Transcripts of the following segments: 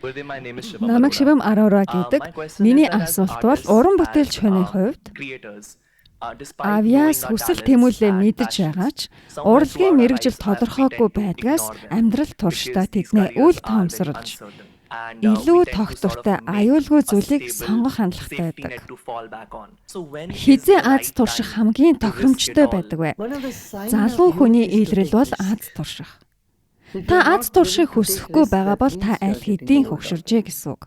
Намайг Шивэм Арора гэдэг. Миний асуулт бол уран бүтээлч хүний хувьд авьяас хүсэл тэмүүлээ мэдж байгаа ч урлагийн мэргэжил тодорхойгүй байдгаас амьдрал туршдаа тэдний үл тоомсорлж илүү тогтвортой аюулгүй зүйлийг сонгох хандлагатай байдаг. Хизээ аз турших хамгийн тохиромжтой байдаг вэ? Залуу хүний илрэл бол аз турших. Та аз турших хүсэхгүй байгаа бол та аль хэдийн хөгшөржээ гэсэн үг.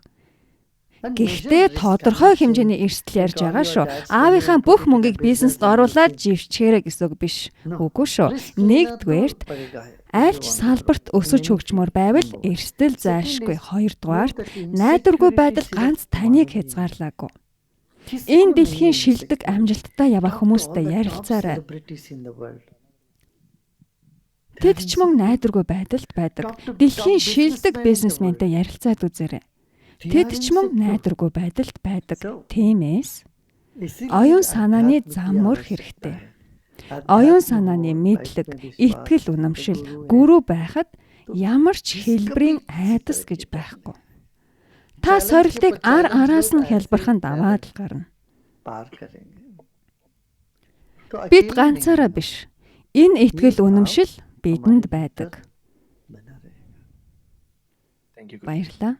Гэхдээ тодорхой хэмжээний эрсдэл ярьж байгаа шүү. Аавынхаа бүх мөнгийг бизнест оруулаад живчгээрэй гэсэн үг биш. Үгүй шүү. Нэгдүгээрт альч салбарт өсөж хөгжмөр байвал эрсдэл зайлшгүй. Хоёрдугаарт найдваргүй байдал ганц таныг хязгаарлаагүй. Энэ дэлхийн шилдэг амжилттай явах хүмүүстэй ярилцаарай. Тэд ч мөн найдваргүй байдалд байдаг. Дэлхийн шилдэг бизнесментэй ярилцаад үзээрэй. Тэд ч мөн найдваргүй байдалд байдаг. Тиймээс оюун санааны зам мөр хэрэгтэй. Оюун санааны мэдлэг, итгэл үнэмшил, гүрүү байхад ямар ч хэлбэрийн айдас гэж байхгүй. Та сорилтыг ар араас нь хялбархан даваад л гарна. Бид ганцаараа биш. Энэ итгэл үнэмшил бидэнд байдаг. Баярлалаа.